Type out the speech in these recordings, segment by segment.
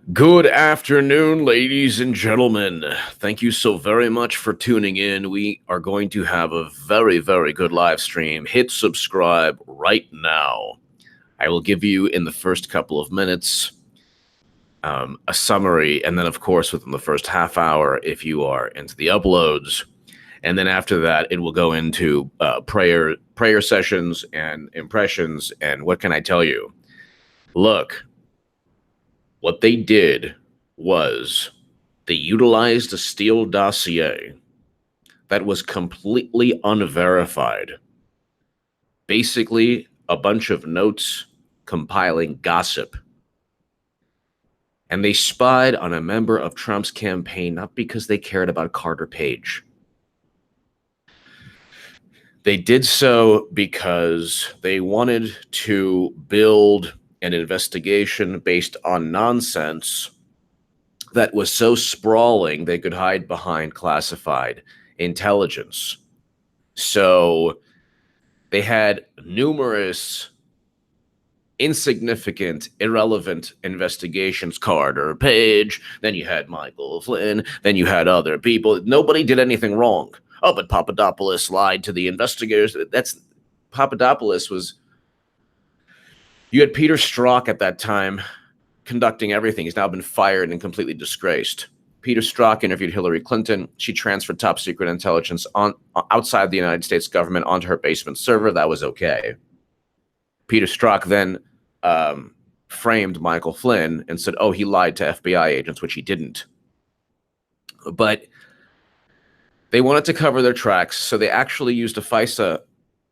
Good afternoon, ladies and gentlemen. Thank you so very much for tuning in. We are going to have a very, very good live stream. Hit subscribe right now. I will give you in the first couple of minutes a summary, and then, of course, within the first half hour, if you are into the uploads. And then after that, it will go into prayer sessions and impressions. And what can I tell you? Look. What they did was they utilized a Steele Dossier that was completely unverified. Basically, a bunch of notes compiling gossip. And they spied on a member of Trump's campaign, not because they cared about Carter Page. They did so because they wanted to build an investigation based on nonsense that was so sprawling they could hide behind classified intelligence. So they had numerous insignificant, irrelevant investigations. Carter Page, then you had Michael Flynn, then you had other people. Nobody did anything wrong. Oh, but Papadopoulos lied to the investigators. Papadopoulos was... You had Peter Strzok at that time conducting everything. He's now been fired and completely disgraced. Peter Strzok interviewed Hillary Clinton. She transferred top secret intelligence outside the United States government onto her basement server. That was okay. Peter Strzok then framed Michael Flynn and said, oh, he lied to FBI agents, which he didn't. But they wanted to cover their tracks, so they actually used a FISA.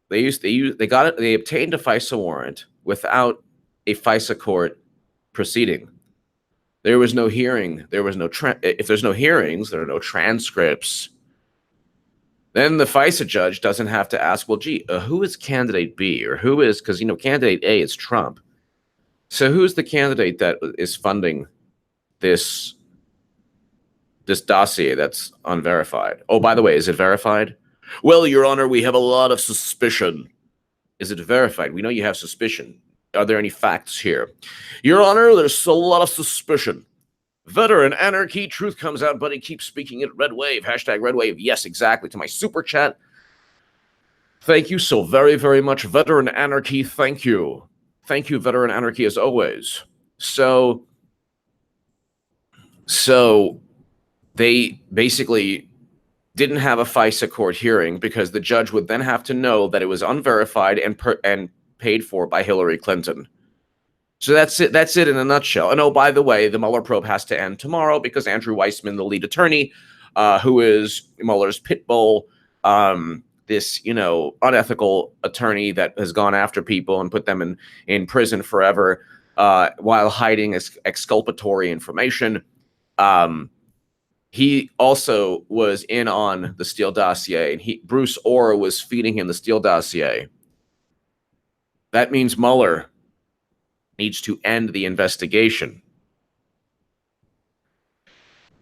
They obtained a FISA warrant without a FISA court proceeding. There was no hearing. There was no if there's no hearings, there are no transcripts. Then the FISA judge doesn't have to ask, well, gee, who is candidate B, or who is, because candidate A is Trump. So who's the candidate that is funding this dossier that's unverified? Oh, by the way, is it verified? Well, Your Honor, we have a lot of suspicion. Is it verified? We know you have suspicion. Are there any facts here? Your Honor, there's a lot of suspicion. Veteran anarchy, truth comes out, buddy. Keep speaking it. Red wave, hashtag red wave. Yes, exactly. To my super chat. Thank you so very, very much. Veteran anarchy, thank you. Thank you, veteran anarchy, as always. So they basically didn't have a FISA court hearing because the judge would then have to know that it was unverified and paid for by Hillary Clinton. So that's it. That's it in a nutshell. And oh, by the way, the Mueller probe has to end tomorrow because Andrew Weissman, the lead attorney, who is Mueller's pit bull, this unethical attorney that has gone after people and put them in prison forever while hiding exculpatory information. He also was in on the Steele Dossier, and Bruce Orr was feeding him the Steele Dossier. That means Mueller needs to end the investigation.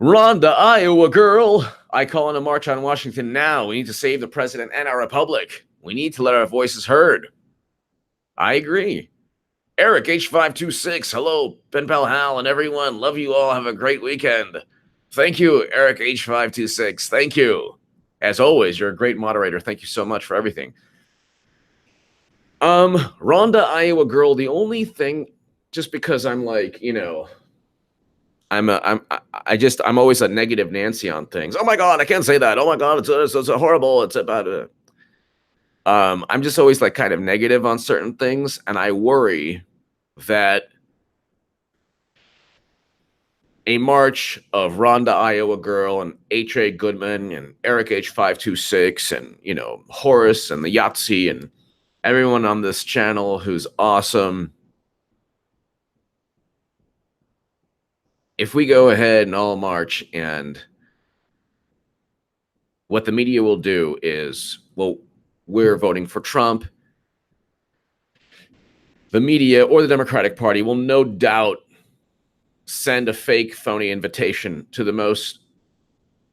Rhonda, Iowa girl, I call on a march on Washington now. We need to save the president and our republic. We need to let our voices heard. I agree. Eric, H526, hello, Pen Pal Hal and everyone. Love you all. Have a great weekend. Thank you, Eric H526. Thank you. As always, you're a great moderator. Thank you so much for everything. Rhonda, Iowa girl, the only thing, just because I'm like, I'm always a negative Nancy on things. Oh my God, I can't say that. Oh my God, it's a horrible. It's about it. I'm just always like kind of negative on certain things, and I worry that a march of Rhonda, Iowa girl, and H.A. Goodman, and Eric H526, and Horace, and the Yahtzee, and everyone on this channel who's awesome. If we go ahead and all march, and what the media will do is, well, we're voting for Trump. The media or the Democratic Party will no doubt send a fake, phony invitation to the most,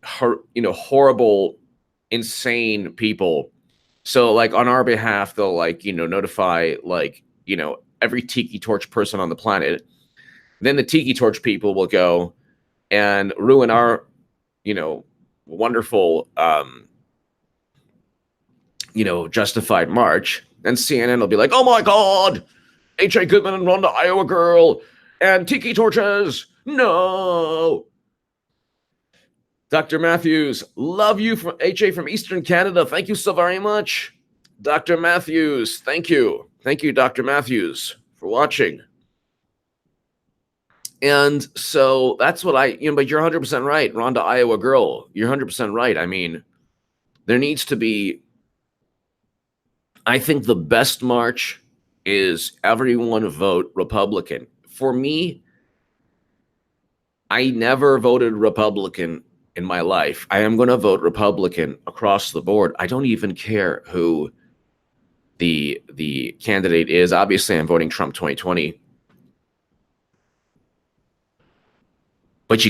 horrible, insane people. So, like, on our behalf, they'll, notify, every tiki torch person on the planet Then the tiki torch people will go and ruin our, wonderful, justified march. And CNN will be like, oh my God, H.A. Goodman and Rhonda, Iowa girl, and tiki torches. No. Dr. Matthews, love you from H.A. from Eastern Canada. Thank you so very much. Dr. Matthews, thank you. Thank you, Dr. Matthews, for watching. And so that's what but you're 100% right, Rhonda, Iowa girl. You're 100% right. I mean, there needs to be, I think the best march is everyone vote Republican. For me, I never voted Republican in my life. I am going to vote Republican across the board. I don't even care who the candidate is. Obviously, I'm voting Trump 2020. But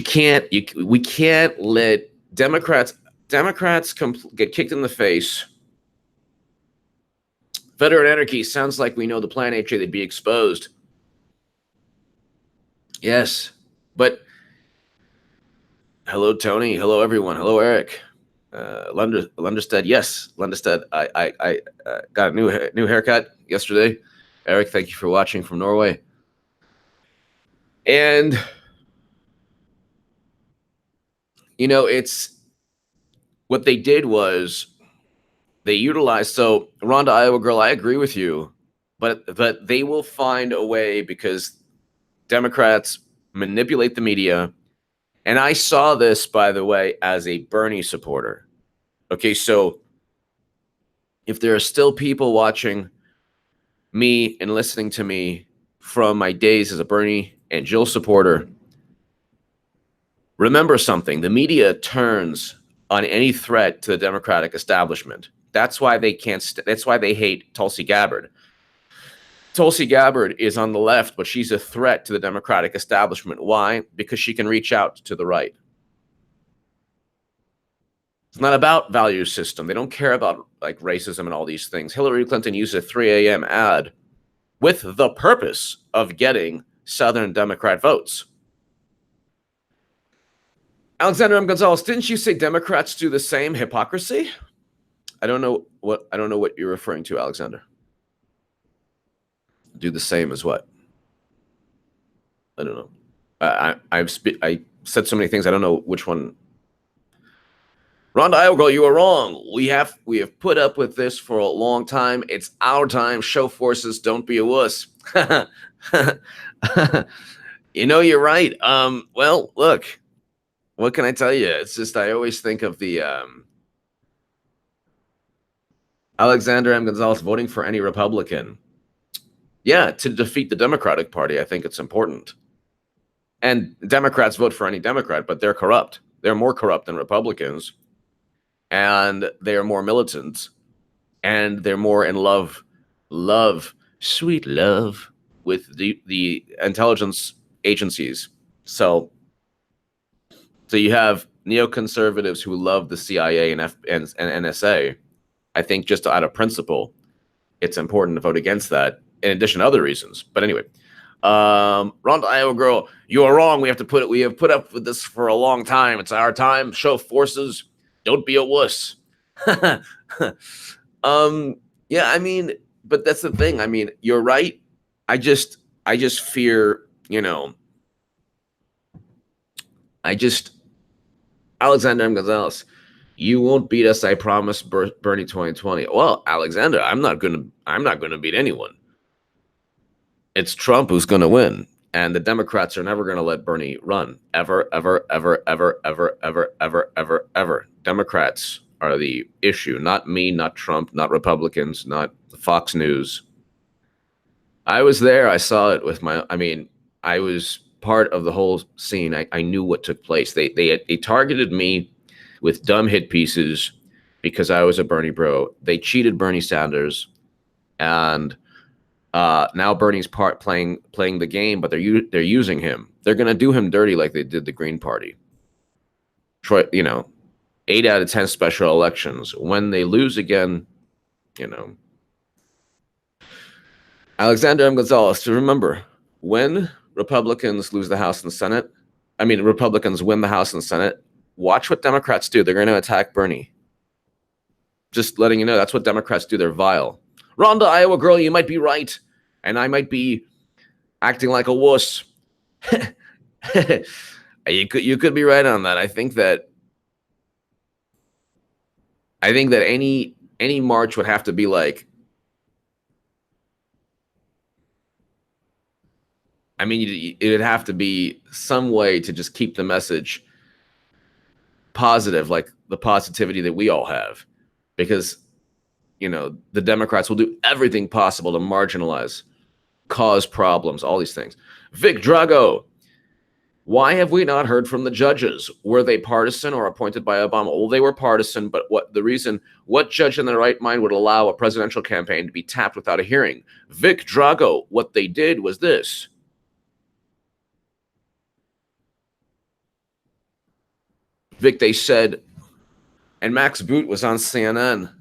we can't let Democrats get kicked in the face. Federal anarchy sounds like we know the plan, HA, they'd be exposed. Yes, but hello, Tony. Hello, everyone. Hello, Eric. Lunderstead. Yes, Lunderstead. I got a new haircut yesterday. Eric, thank you for watching from Norway. And it's what they did was they utilized. So Rhonda, Iowa girl, I agree with you, but they will find a way because Democrats manipulate the media. And I saw this, by the way, as a Bernie supporter. Okay, so if there are still people watching me and listening to me from my days as a Bernie and Jill supporter, remember something. The media turns on any threat to the Democratic establishment. That's why they that's why they hate Tulsi Gabbard. Tulsi Gabbard is on the left, but she's a threat to the Democratic establishment. Why? Because she can reach out to the right. It's not about value system. They don't care about like racism and all these things. Hillary Clinton used a 3 a.m. ad with the purpose of getting Southern Democrat votes. Alexander M. Gonzalez, didn't you say Democrats do the same hypocrisy? I don't know what you're referring to, Alexander. Do the same as what? I don't know. I said so many things. I don't know which one. Rhonda, Iowa girl, you are wrong. We have put up with this for a long time. It's our time. Show forces. Don't be a wuss. You're right. Well, look. What can I tell you? It's just I always think of the Alexander M. Gonzalez voting for any Republican. Yeah, to defeat the Democratic Party, I think it's important. And Democrats vote for any Democrat, but they're corrupt. They're more corrupt than Republicans. And they are more militant. And they're more in love, sweet love with the intelligence agencies. So you have neoconservatives who love the CIA and NSA. I think just out of principle, it's important to vote against that, in addition to other reasons. But anyway, Rhonda, Iowa girl, you are wrong. We have put up with this for a long time. It's our time. Show forces. Don't be a wuss. Yeah, I mean, but that's the thing. I mean, you're right. I just fear, Alexander M. Gonzalez, you won't beat us, I promise, Bernie 2020. Well, Alexander, I'm not gonna beat anyone. It's Trump who's gonna win, and the Democrats are never gonna let Bernie run. Ever, ever, ever, ever, ever, ever, ever, ever, ever. Democrats are the issue, not me, not Trump, not Republicans, not Fox News. I was there. I saw it with I was part of the whole scene. I knew what took place. They targeted me with dumb hit pieces because I was a Bernie bro. They cheated Bernie Sanders, and now Bernie's playing the game, but they're using him. They're gonna do him dirty like they did the Green Party. 8 out of 10 special elections. When they lose again, Alexander M. Gonzalez, to remember, when Republicans lose the House and Senate, Republicans win the House and Senate, watch what Democrats do. They're going to attack Bernie. Just letting you know, that's what Democrats do. They're vile. Rhonda, Iowa girl, you might be right. And I might be acting like a wuss. You could be right on that. I think that any march would have to be like, it would have to be some way to just keep the message positive, like the positivity that we all have, because the Democrats will do everything possible to marginalize, cause problems, all these things. Vic Drago, why have we not heard from the judges? Were they partisan or appointed by Obama? Well, they were partisan, but what judge in their right mind would allow a presidential campaign to be tapped without a hearing? Vic Drago, what they did was this. Vic, they said, and Max Boot was on CNN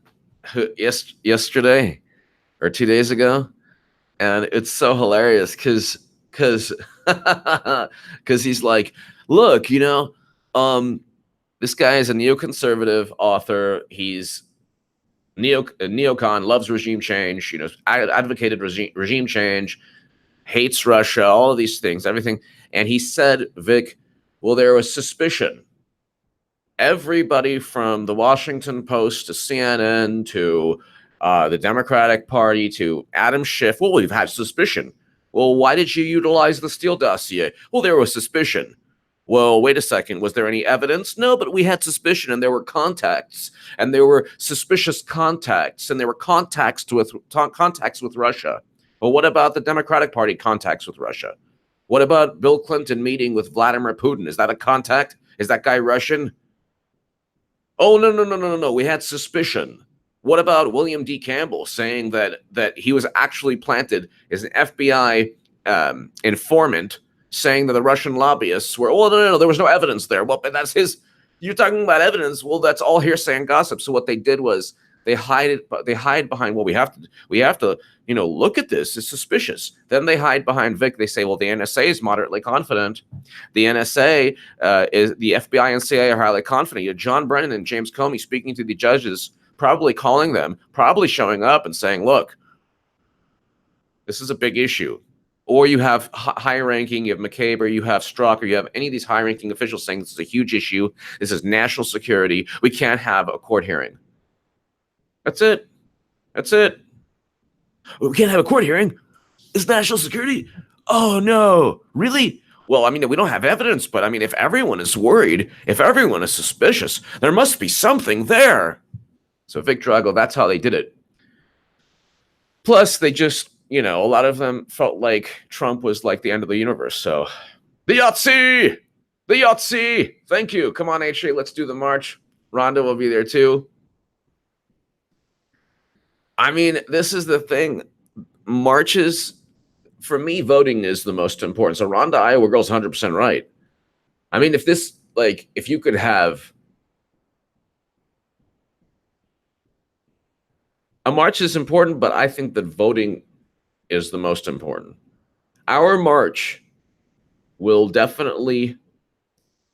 yesterday or 2 days ago, and it's so hilarious because he's like, look, this guy is a neoconservative author. He's neocon, loves regime change, advocated regime change, hates Russia, all of these things, everything. And he said, Vic, well, there was suspicion. Everybody from the Washington Post to CNN to the Democratic Party to Adam Schiff, well, we've had suspicion. Well, why did you utilize the Steele Dossier? Well, there was suspicion. Well, wait a second. Was there any evidence? No, but we had suspicion, and there were contacts, and there were suspicious contacts, and there were contacts with Russia. Well, what about the Democratic Party contacts with Russia? What about Bill Clinton meeting with Vladimir Putin? Is that a contact? Is that guy Russian? Oh, no. We had suspicion. What about William D. Campbell saying that he was actually planted as an FBI informant, saying that the Russian lobbyists were, oh, no, there was no evidence there. Well, that's his, you're talking about evidence. Well, that's all hearsay and gossip. So what they did was they hide behind, well, we have to, look at this. It's suspicious. Then they hide behind Vic. They say, well, the NSA is moderately confident. The NSA is the FBI and CIA are highly confident. John Brennan and James Comey speaking to the judges, probably calling them, probably showing up and saying, look, this is a big issue. Or you have high-ranking, you have McCabe, or you have Strzok, or you have any of these high-ranking officials saying this is a huge issue. This is national security. We can't have a court hearing. That's it. We can't have a court hearing. It's national security. Oh, no. Really? Well, we don't have evidence, but if everyone is worried, if everyone is suspicious, there must be something there. So Vic Drago, that's how they did it. Plus, they just, a lot of them felt like Trump was like the end of the universe. So the Yahtzee. Thank you. Come on, HA, let's do the march. Rhonda will be there too. This is the thing. Marches, for me, voting is the most important. So Rhonda, Iowa girl's 100% right. If you could have a march is important, but I think that voting is the most important. Our march will definitely,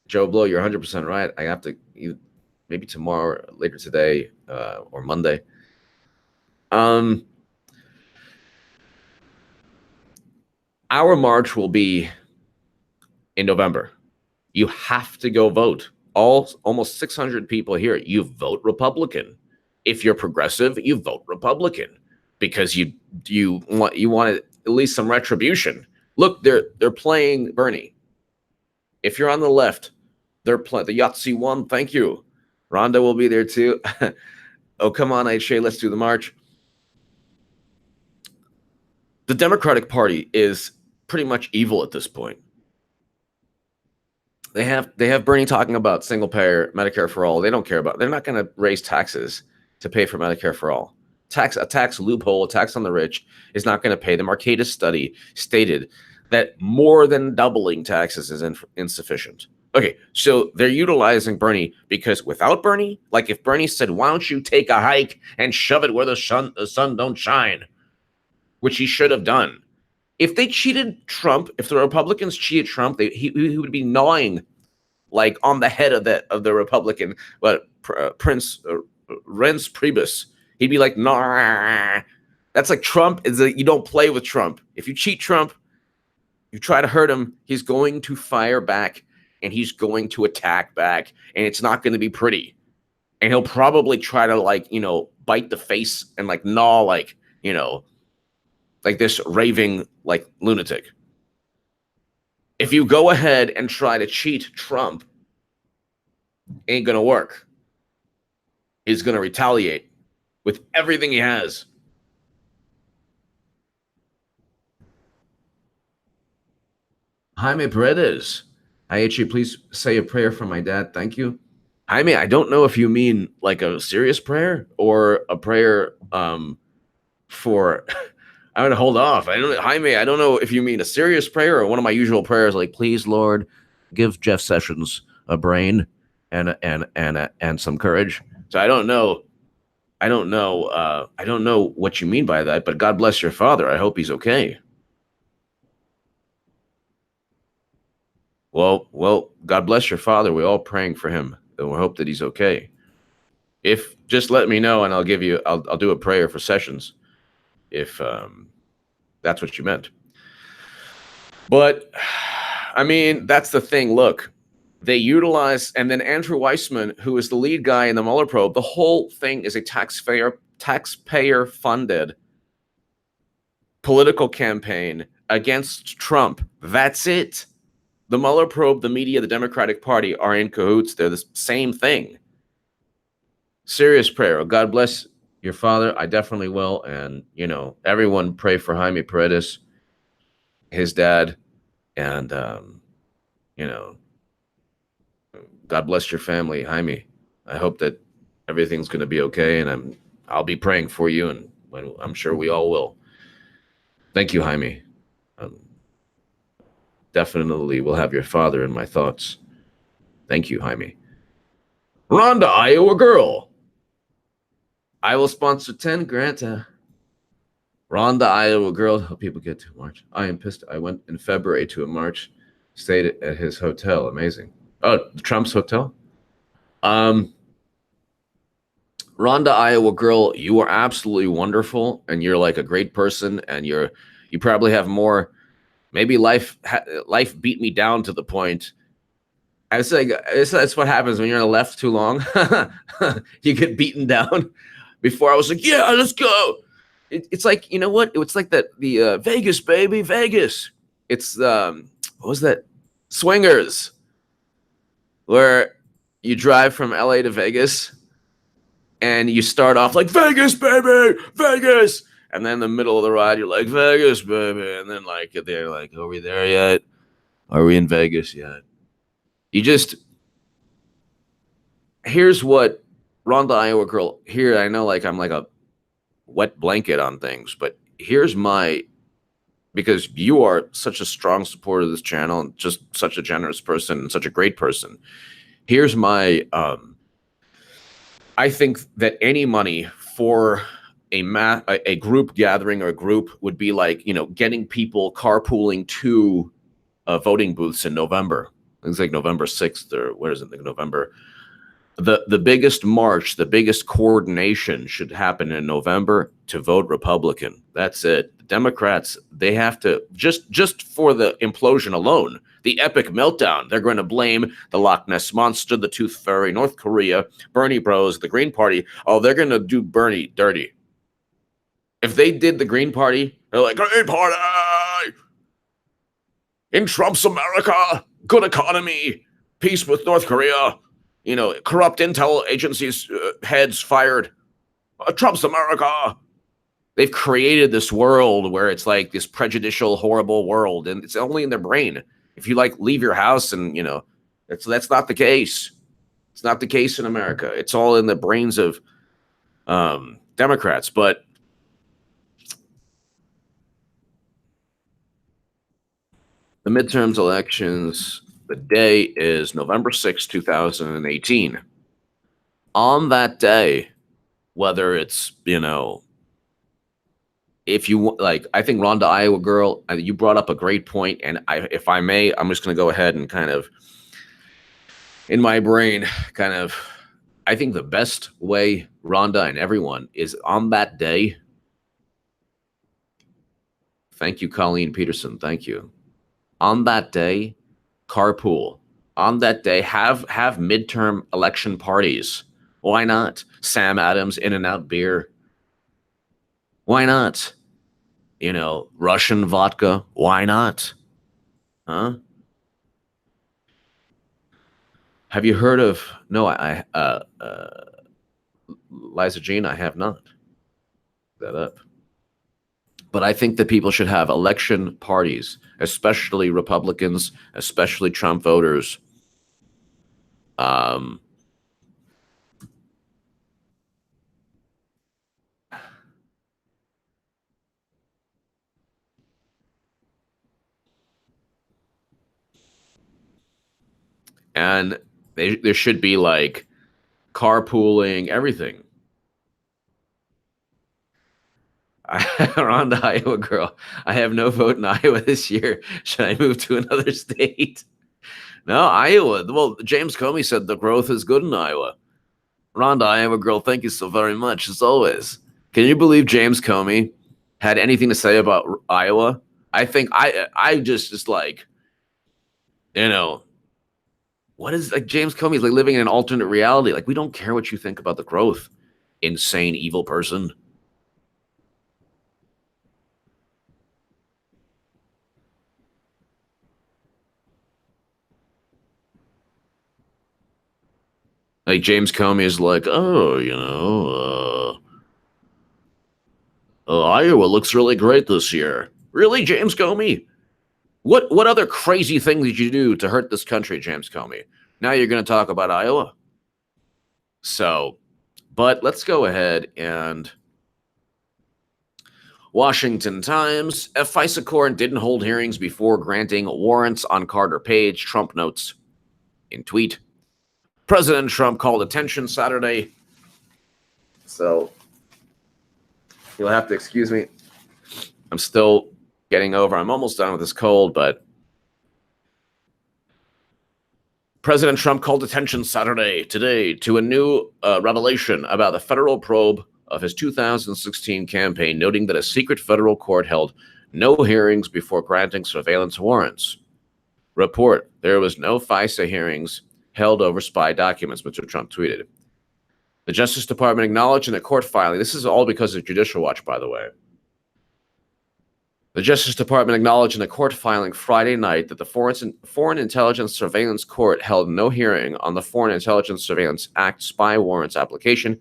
Joe Blow, you're 100% right. I have to, maybe tomorrow, later today, or Monday. Our march will be in November. You have to go vote. Almost 600 people here. You vote Republican. If you're progressive, you vote Republican because you want at least some retribution. Look, they're playing Bernie. If you're on the left, they're playing the Yahtzee won. Thank you. Rhonda will be there too. Oh, come on, HA, let's do the march. The Democratic Party is pretty much evil at this point. They have Bernie talking about single payer Medicare for all. They don't care about. They're not going to raise taxes to pay for Medicare for all. A tax loophole, a tax on the rich is not going to pay. The Markakis study stated that more than doubling taxes is insufficient. Okay, so they're utilizing Bernie because without Bernie, like if Bernie said, why don't you take a hike and shove it where the sun don't shine, which he should have done. If they cheated Trump, if the Republicans cheated Trump, he would be gnawing like on the head of the Republican, Prince Reince Priebus. He'd be like, nah. That's like Trump is you don't play with Trump. If you cheat Trump, you try to hurt him, he's going to fire back and he's going to attack back, and it's not going to be pretty. And he'll probably try to like, bite the face and like gnaw like, like this raving like lunatic. If you go ahead and try to cheat Trump, ain't going to work. He's going to retaliate with everything he has. Jaime Paredes, IHE, please say a prayer for my dad. Thank you. Jaime, I don't know if you mean like a serious prayer or a prayer for I'm gonna hold off. Jaime, I don't know if you mean a serious prayer or one of my usual prayers, like, please, Lord, give Jeff Sessions a brain and some courage. So I don't know what you mean by that, but God bless your father. I hope he's okay. Well, God bless your father. We're all praying for him, and we hope that he's okay. If just let me know, and I'll do a prayer for Sessions, if that's what you meant. But I mean, that's the thing. Look, they utilize, and then Andrew Weissman, who is the lead guy in the Mueller probe, the whole thing is a taxpayer-funded political campaign against Trump. That's it. The Mueller probe, the media, the Democratic Party are in cahoots. They're the same thing. Serious prayer. God bless your father. I definitely will. And, everyone pray for Jaime Paredes, his dad. And, God bless your family, Jaime. I hope that everything's going to be okay. And I'll be praying for you. And I'm sure we all will. Thank you, Jaime. Definitely will have your father in my thoughts. Thank you, Jaime. Rhonda, Iowa girl. I will sponsor 10 Granta. Ronda, Iowa girl. Hope people get to March. I am pissed. I went in February to a march. Stayed at his hotel. Amazing. Oh, Trump's hotel? Rhonda, Iowa girl, you are absolutely wonderful, and you're like a great person, and you probably have more. Maybe life beat me down to the point. I was like, that's what happens when you're on the left too long. You get beaten down. Before I was like, yeah, let's go. It's like, you know what? It's like the Vegas, baby, Vegas. It's what was that? Swingers, where you drive from LA to Vegas, and you start off like Vegas, baby, Vegas. And then in the middle of the ride, you're like, Vegas, baby. And then like they're like, are we there yet? Are we in Vegas yet? Here's what Rhonda, Iowa girl, here, I know like I'm like a wet blanket on things, but here's because you are such a strong supporter of this channel and just such a generous person and such a great person. Here's my, I think that any money for a group gathering or a group would be like, getting people carpooling to voting booths in November. It's like November 6th or where is it? November. The biggest march, the biggest coordination should happen in November to vote Republican. That's it. The Democrats, they have to, just for the implosion alone, the epic meltdown, they're going to blame the Loch Ness Monster, the Tooth Fairy, North Korea, Bernie Bros, the Green Party. Oh, they're going to do Bernie dirty. If they did the Green Party, they're like, Green Party! In Trump's America, good economy, peace with North Korea, corrupt intel agencies, heads fired. Trump's America. They've created this world where it's like this prejudicial, horrible world, and it's only in their brain. If you like leave your house and, that's not the case. It's not the case in America. It's all in the brains of Democrats. But the midterms elections, the day is November 6, 2018. On that day, whether it's, if you like, I think Rhonda, Iowa girl, you brought up a great point, and if I may, I'm just going to go ahead and kind of, in my brain, kind of, I think the best way, Rhonda and everyone, is on that day. Thank you, Colleen Peterson. Thank you. On that day, carpool. On that day, have midterm election parties. Why not? Sam Adams, In-N-Out beer. Why not? You know, Russian vodka. Why not? Huh? Have you heard of? No, Liza Jean, I have not. That up. But I think that people should have election parties, especially Republicans, especially Trump voters. And there should be like carpooling, everything. Around the Iowa girl, I have no vote in Iowa this year. Should I move to another state? No, Iowa. Well, James Comey said the growth is good in Iowa. Rhonda, Iowa girl, thank you so very much, as always. Can you believe James Comey had anything to say about Iowa? I think I just like, you know, what is like James Comey's like living in an alternate reality. Like, we don't care what you think about the growth, insane, evil person. Like James Comey is like, oh, Iowa looks really great this year. Really, James Comey? What other crazy thing did you do to hurt this country, James Comey? Now you're going to talk about Iowa? So, but let's go ahead and Washington Times. A FISA court didn't hold hearings before granting warrants on Carter Page, Trump notes in tweet. President Trump called attention Saturday. So you'll have to excuse me. I'm still getting over. I'm almost done with this cold, but President Trump called attention today to a new revelation about the federal probe of his 2016 campaign, noting that a secret federal court held no hearings before granting surveillance warrants. Report: there was no FISA hearings held over spy documents, Mr. Trump tweeted. The Justice Department acknowledged in a court filing, this is all because of Judicial Watch, by the way. The Justice Department acknowledged in a court filing Friday night that the Foreign Intelligence Surveillance Court held no hearing on the Foreign Intelligence Surveillance Act spy warrants application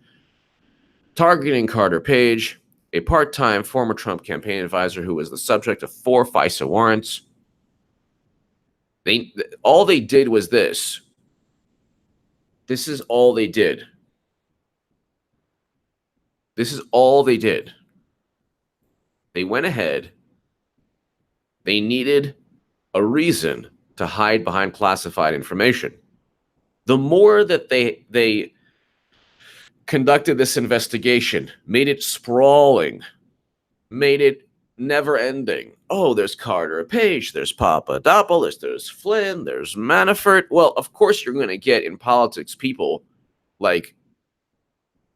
targeting Carter Page, a part-time former Trump campaign advisor who was the subject of 4 FISA warrants. All they did was this. This is all they did. This is all they did. They went ahead. They needed a reason to hide behind classified information. The more that they conducted this investigation, made it sprawling, made it never-ending. Oh, there's Carter Page, there's Papadopoulos, there's Flynn, there's Manafort. Well, of course you're going to get in politics people like,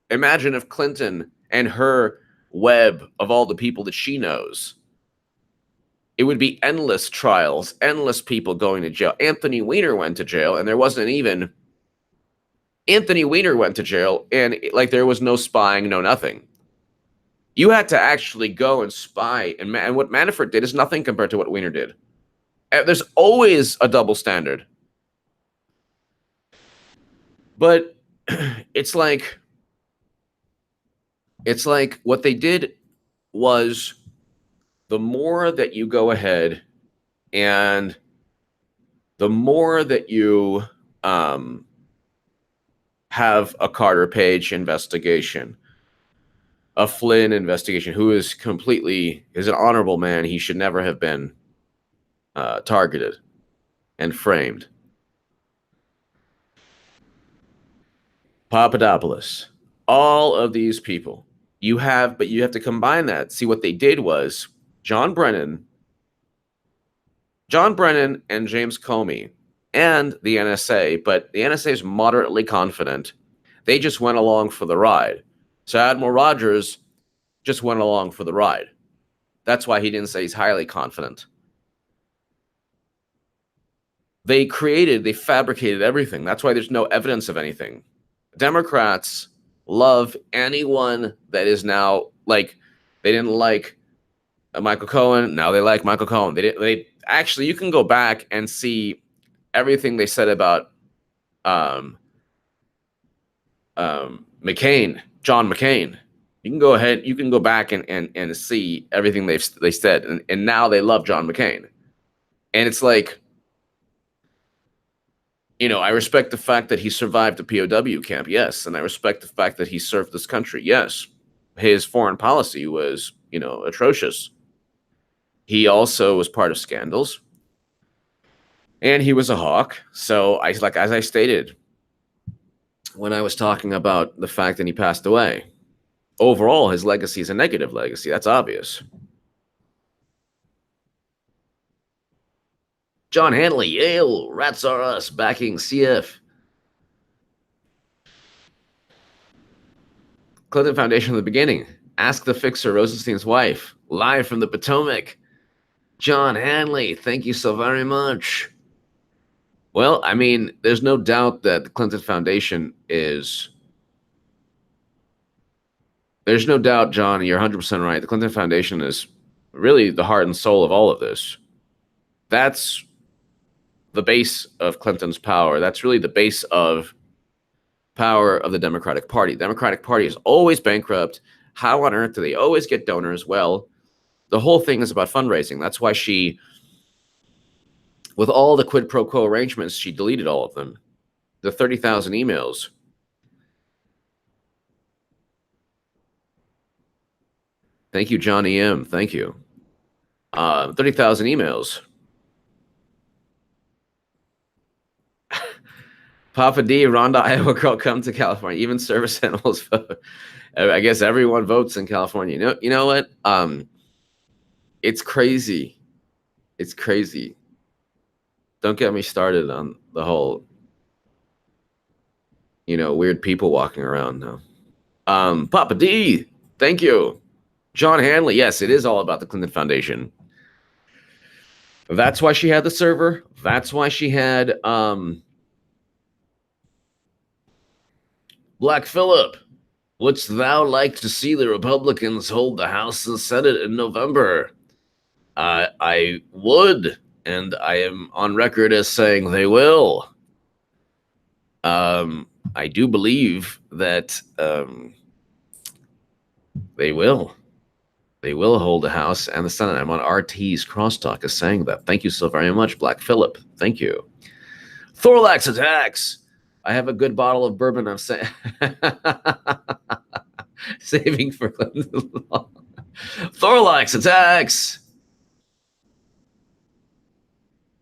imagine if Clinton and her web of all the people that she knows. It would be endless trials, endless people going to jail. Anthony Weiner went to jail, and there wasn't even... Anthony Weiner went to jail, and like there was no spying, no nothing. You had to actually go and spy, and what Manafort did is nothing compared to what Weiner did. There's always a double standard. But it's like what they did was, the more that you go ahead and the more that you have a Carter Page investigation, a Flynn investigation, who is an honorable man. He should never have been targeted and framed. Papadopoulos, all of these people, but you have to combine that. See, what they did was John Brennan and James Comey and the NSA, but the NSA is moderately confident. They just went along for the ride. So Admiral Rogers just went along for the ride. That's why he didn't say he's highly confident. They fabricated everything. That's why there's no evidence of anything. Democrats love anyone that is now like, they didn't like Michael Cohen. Now they like Michael Cohen. They actually, you can go back and see everything they said about McCain, John McCain. You can go ahead, you can go back and see everything they said, and now they love John McCain. And it's like, I respect the fact that he survived the POW camp, yes, and I respect the fact that he served this country, yes. His foreign policy was, atrocious. He also was part of scandals, and he was a hawk. So as I stated when I was talking about the fact that he passed away, overall, his legacy is a negative legacy. That's obvious. John Hanley, Yale, Rats Are Us, backing CF. Clinton Foundation from the beginning. Ask the Fixer, Rosenstein's wife, live from the Potomac. John Hanley, thank you so very much. Well, I mean, there's no doubt that the Clinton Foundation is... There's no doubt, John, you're 100% right. The Clinton Foundation is really the heart and soul of all of this. That's the base of Clinton's power. That's really the base of power of the Democratic Party. The Democratic Party is always bankrupt. How on earth do they always get donors? Well, the whole thing is about fundraising. That's why she, with all the quid pro quo arrangements, she deleted all of them. The 30,000 emails. Thank you, Johnny M. Thank you. 30,000 emails. Papa D, Rhonda, Iowa girl, come to California. Even service animals vote. I guess everyone votes in California. You know what? It's crazy. It's crazy. Don't get me started on the whole, weird people walking around now. Papa D, thank you. John Hanley, yes, it is all about the Clinton Foundation. That's why she had the server. That's why she had Black Phillip. Wouldst thou like to see the Republicans hold the House and Senate in November? I would, and I am on record as saying they will. I do believe that they will. They will hold the House and the Senate. I'm on RT's Crosstalk as saying that. Thank you so very much, Black Phillip. Thank you. Thorlax attacks. I have a good bottle of bourbon I'm saving for Thorlax attacks.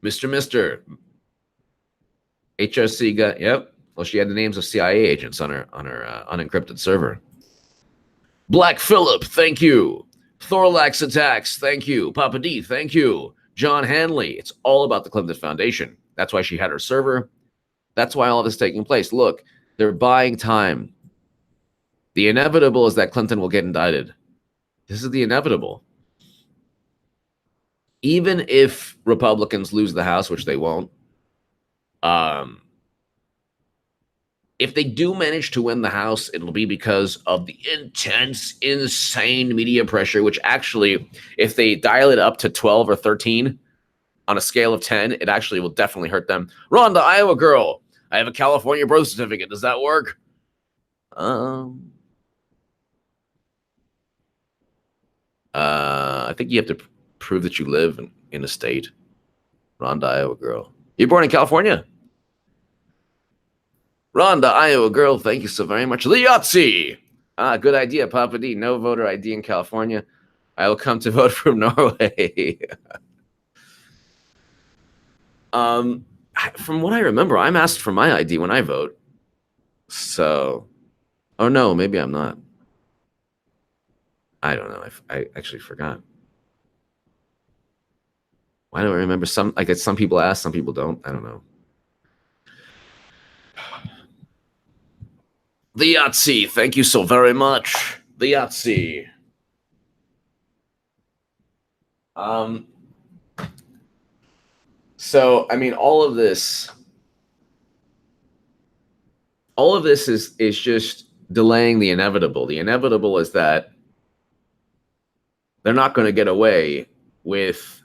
Mr. HRC got, yep. Well, she had the names of CIA agents on her unencrypted server. Black Phillip, thank you. Thorlax attacks, thank you. Papa D, thank you. John Hanley, it's all about the Clinton Foundation. That's why she had her server. That's why all of this is taking place. Look, they're buying time. The inevitable is that Clinton will get indicted. This is the inevitable. Even if Republicans lose the House, which they won't, if they do manage to win the House, it'll be because of the intense, insane media pressure, which actually, if they dial it up to 12 or 13 on a scale of 10, it actually will definitely hurt them. Rhonda, Iowa girl, I have a California birth certificate. Does that work? I think you have to prove that you live in a state. Rhonda, Iowa girl. You're born in California? Rhonda, Iowa girl, thank you so very much. The Yahtzee. Good idea, Papa D. No voter ID in California. I will come to vote from Norway. From what I remember, I'm asked for my ID when I vote. So, oh no, maybe I'm not. I don't know. I actually forgot. Why don't I remember? Some people ask, some people don't. I don't know. The Yahtzee, thank you so very much. The Yahtzee. So I mean, all of this is just delaying the inevitable. The inevitable is that they're not going to get away with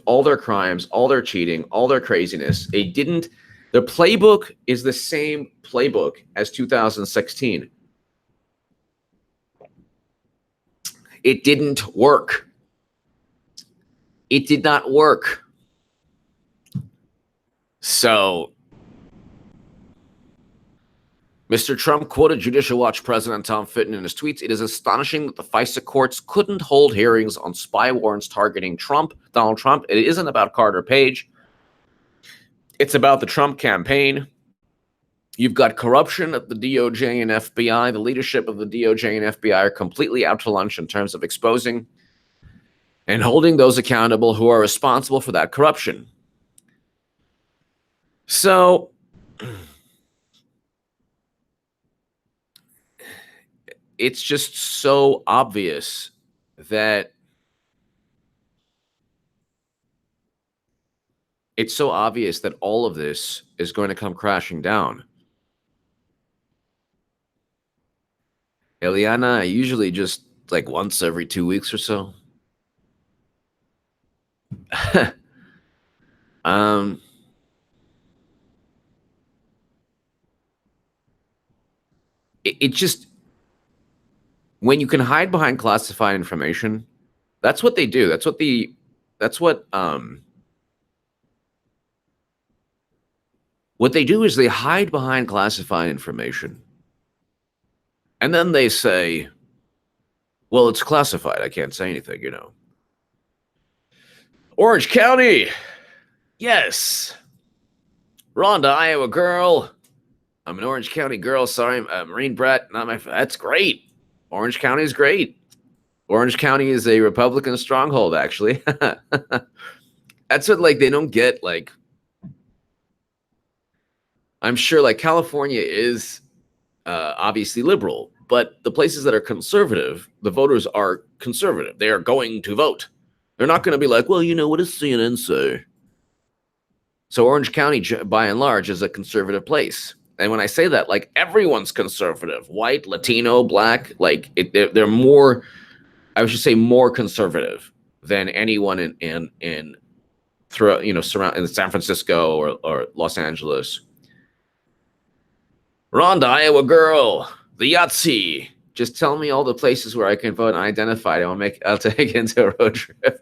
all their crimes, all their cheating, all their craziness. The playbook is the same playbook as 2016. It didn't work. It did not work. So Mr. Trump quoted Judicial Watch President Tom Fitton in his tweets. It is astonishing that the FISA courts couldn't hold hearings on spy warrants targeting Donald Trump. It isn't about Carter Page. It's about the Trump campaign. You've got corruption at the DOJ and FBI. The leadership of the DOJ and FBI are completely out to lunch in terms of exposing and holding those accountable who are responsible for that corruption. So it's just so obvious that all of this is going to come crashing down. Eliana, usually just like once every 2 weeks or so. It just, when you can hide behind classified information, that's what they do. What they do is they hide behind classified information. And then they say, well, it's classified. I can't say anything, you know. Orange County. Yes. Rhonda, Iowa girl. I'm an Orange County girl. Sorry, I'm a Marine brat. That's great. Orange County is great. Orange County is a Republican stronghold, actually. That's what, like, they don't get, like, I'm sure, like, California is obviously liberal, but the places that are conservative, the voters are conservative. They are going to vote. They're not going to be like, well, you know, what does CNN say? So Orange County, by and large, is a conservative place. And when I say that, like, everyone's conservative, white, Latino, black, like they're more, I should say, more conservative than anyone in San Francisco or Los Angeles. Rhonda, Iowa girl, the Yahtzee. Just tell me all the places where I can vote and identify it. I'll take it into a road trip.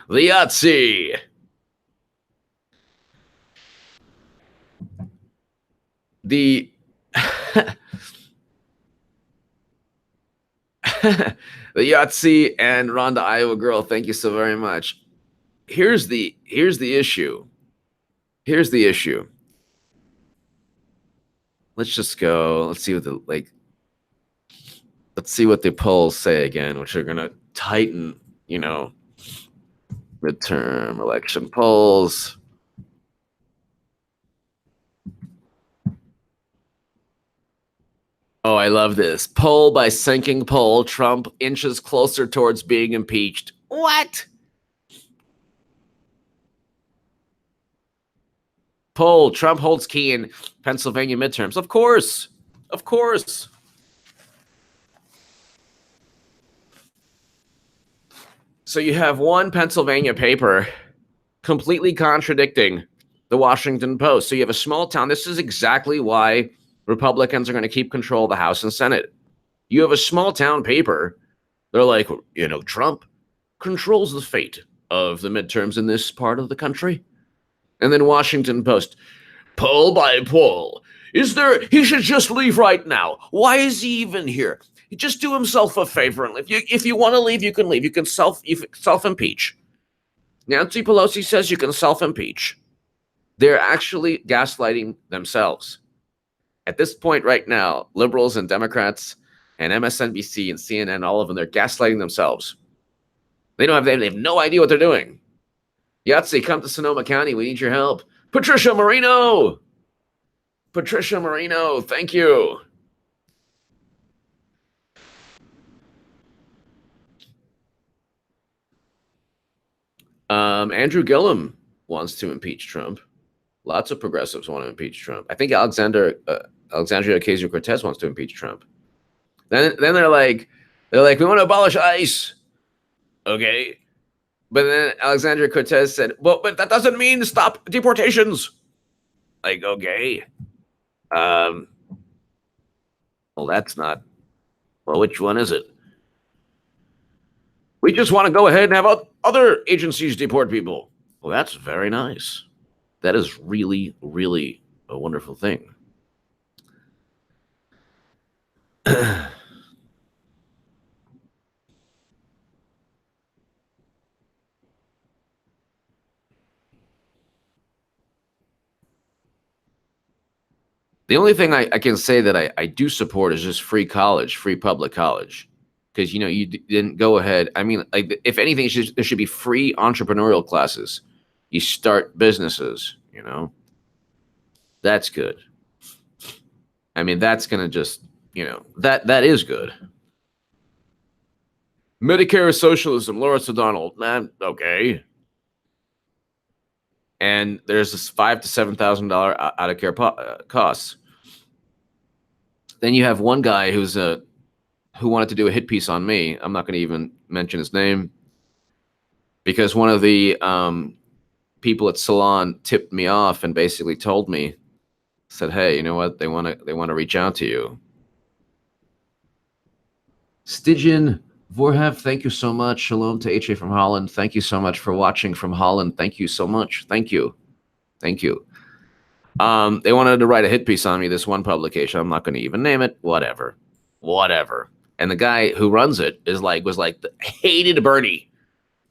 The Yahtzee. The Yahtzee and Rhonda, Iowa girl, thank you so very much. Here's the issue. Let's just go. Let's see what the polls say again, which are gonna tighten, you know, midterm election polls. Oh, I love this. Poll by sinking poll. Trump inches closer towards being impeached. What? Poll. Trump holds key in Pennsylvania midterms. Of course. Of course. So you have one Pennsylvania paper completely contradicting the Washington Post. So you have a small town. This is exactly why Republicans are going to keep control of the House and Senate. You have a small town paper. They're like, you know, Trump controls the fate of the midterms in this part of the country. And then Washington Post, poll by poll. He should just leave right now. Why is he even here? Just do himself a favor and leave. If you want to leave, you can leave. You can self-impeach. Nancy Pelosi says you can self-impeach. They're actually gaslighting themselves. At this point right now, liberals and Democrats and MSNBC and CNN, all of them, they're gaslighting themselves. They have no idea what they're doing. Yahtzee, come to Sonoma County. We need your help. Patricia Marino, thank you. Andrew Gillum wants to impeach Trump. Lots of progressives want to impeach Trump. I think Alexandria Ocasio-Cortez wants to impeach Trump. Then they're like, we want to abolish ICE. Okay. But then Alexandria Cortez said, well, but that doesn't mean stop deportations. Like, okay. Well, that's not. Well, which one is it? We just want to go ahead and have other agencies deport people. Well, that's very nice. That is really, really a wonderful thing. The only thing I can say that I do support is just free college, free public college. Because, you didn't go ahead. I mean, like, if anything, there should be free entrepreneurial classes. You start businesses, That's good. I mean, that's going to just, that is good. Medicare is socialism. Lawrence O'Donnell. Okay. And there's this $5,000 to $7,000 out of care costs. Then you have one guy who wanted to do a hit piece on me. I'm not going to even mention his name because one of the people at Salon tipped me off and basically told me, said, "Hey, you know what? They want to reach out to you." Stygian Vorhev, thank you so much. Shalom to HA from Holland. Thank you so much for watching from Holland. Thank you so much. Thank you. They wanted to write a hit piece on me, this one publication. I'm not going to even name it. Whatever. And the guy who runs it was like hated Bernie.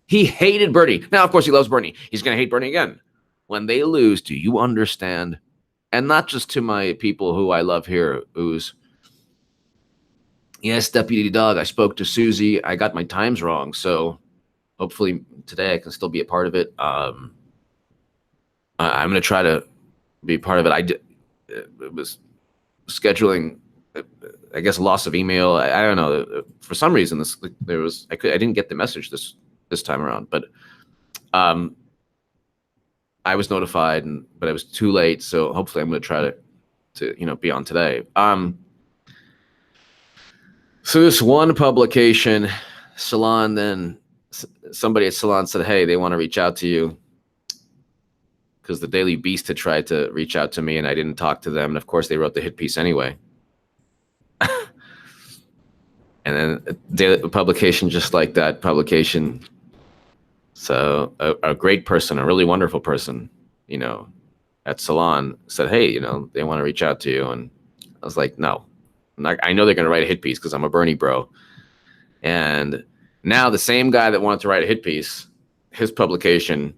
He hated Bernie. Now, of course, he loves Bernie. He's going to hate Bernie again. When they lose, do you understand? And not just to my people who I love here, yes, Deputy Dog, I spoke to Susie. I got my times wrong. So hopefully today I can still be a part of it. I'm going to try to be part of it. It was scheduling, I guess, loss of email. I don't know. For some reason, I didn't get the message this time around, but I was notified, but it was too late. So hopefully I'm going to try to be on today. So this one publication, Salon, then somebody at Salon said, hey, they want to reach out to you because the Daily Beast had tried to reach out to me and I didn't talk to them. And of course they wrote the hit piece anyway. And then a publication just like that publication. So a great person, a really wonderful person, at Salon said, hey, they want to reach out to you. And I was like, no. I know they're going to write a hit piece because I'm a Bernie bro. And now the same guy that wanted to write a hit piece, his publication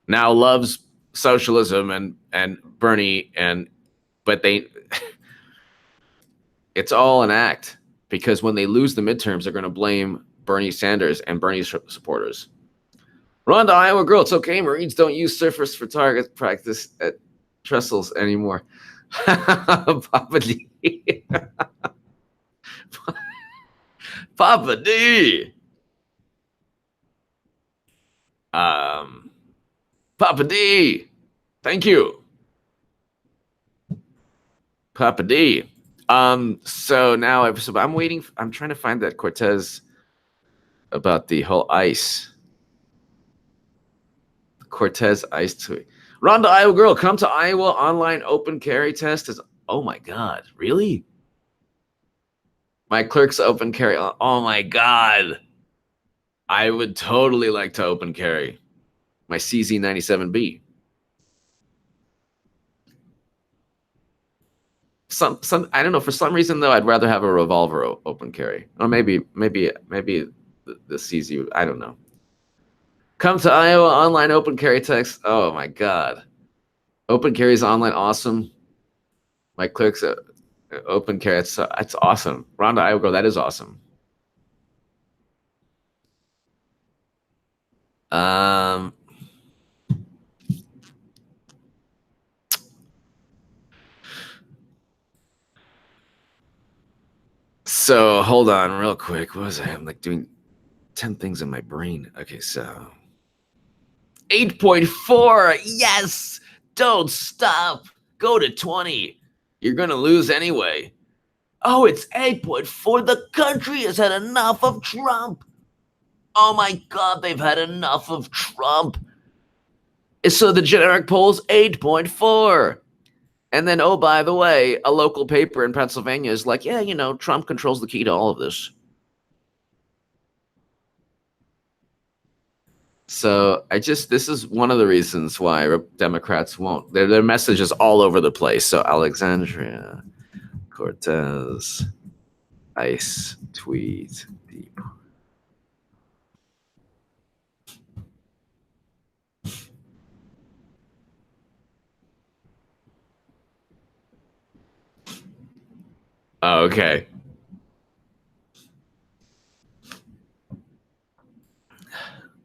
now loves socialism and Bernie, but it's all an act because when they lose the midterms, they're going to blame Bernie Sanders and Bernie's supporters. Rhonda, Iowa girl, it's okay. Marines don't use surfers for target practice at trestles anymore. Papa D. Papa D. Papa D. Thank you. Papa D. So now I'm waiting. I'm trying to find that Cortez about the whole ICE. Cortez ICE tweet. Rhonda, Iowa girl, come to Iowa online open carry test. Oh my God, really? My clerk's open carry. Oh my God. I would totally like to open carry my CZ97B. Some I don't know, for some reason though, I'd rather have a revolver open carry. Or maybe the CZ, I don't know. Come to Iowa online open carry text. Oh my God. Open carry is online awesome. My clerk's Open care. It's awesome. Rhonda, I will go. That is awesome. So hold on real quick. What was I? I'm like doing 10 things in my brain. Okay, so 8.4. Yes. Don't stop. Go to 20. You're going to lose anyway. Oh, it's 8.4. The country has had enough of Trump. Oh my God, they've had enough of Trump. So the generic poll's 8.4. And then, oh, by the way, a local paper in Pennsylvania is like, yeah, Trump controls the key to all of this. So this is one of the reasons why Democrats won't. Their message is all over the place. So Alexandria Cortez, ICE tweet, deep. Oh, okay.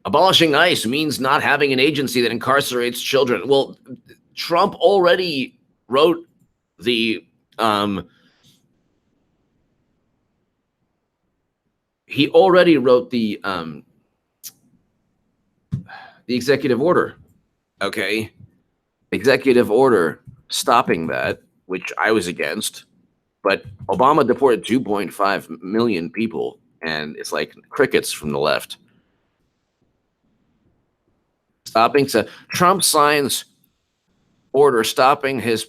Abolishing ICE means not having an agency that incarcerates children. Well, Trump already wrote the executive order. Okay. Executive order stopping that, which I was against, but Obama deported 2.5 million people, and it's like crickets from the left. Trump signs order stopping his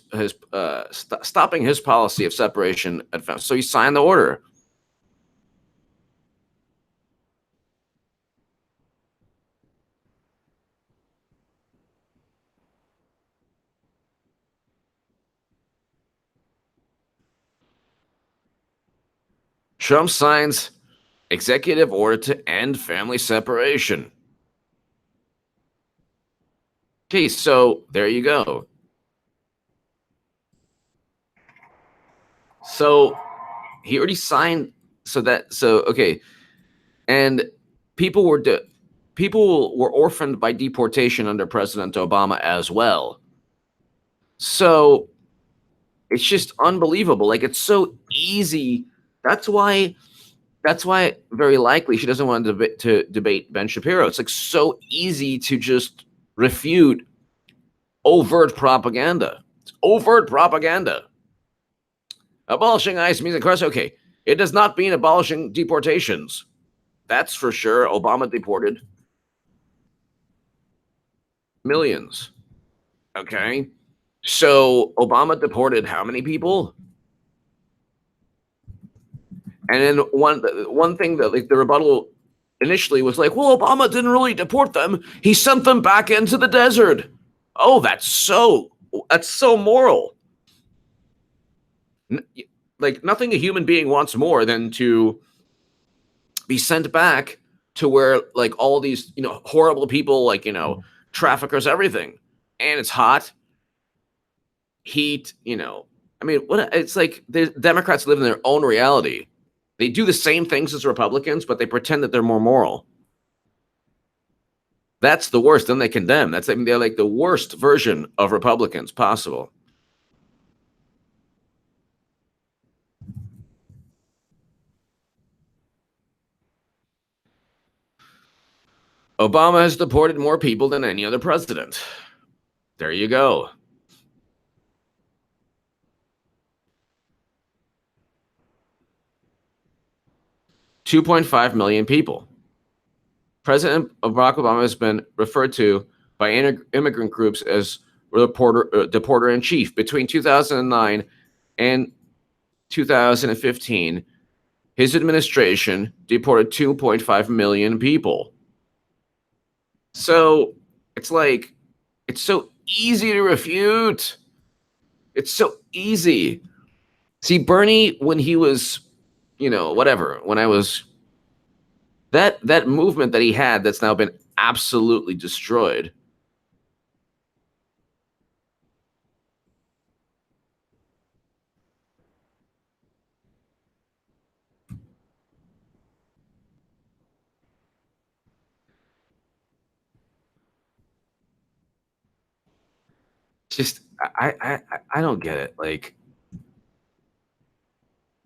policy of separation. So he signed the order. Trump signs executive order to end family separation. Okay, so there you go. So he already signed. Okay, and people were orphaned by deportation under President Obama as well. So it's just unbelievable. Like, it's so easy. That's why very likely she doesn't want to debate Ben Shapiro. It's like so easy to just refute overt propaganda. It's overt propaganda. Abolishing ICE means incarceration. Okay, it does not mean abolishing deportations. That's for sure. Obama deported millions. Okay, so Obama deported how many people? And then one thing that, like, the rebuttal initially was like, well, Obama didn't really deport them. He sent them back into the desert. Oh, that's so moral. Like, nothing a human being wants more than to be sent back to where, like, all these, horrible people, like, traffickers, everything. And it's hot, heat, I mean, it's like the Democrats live in their own reality. They do the same things as Republicans, but they pretend that they're more moral. That's the worst. Then they condemn. They're like the worst version of Republicans possible. Obama has deported more people than any other president. There you go. $2.5 million people. President Barack Obama has been referred to by immigrant groups as deporter in chief. Between 2009 and 2015, his administration deported 2.5 million people. So it's like, it's so easy to refute. It's so easy. See, Bernie, when he was, when I was, that movement that he had that's now been absolutely destroyed. Just I don't get it. Like,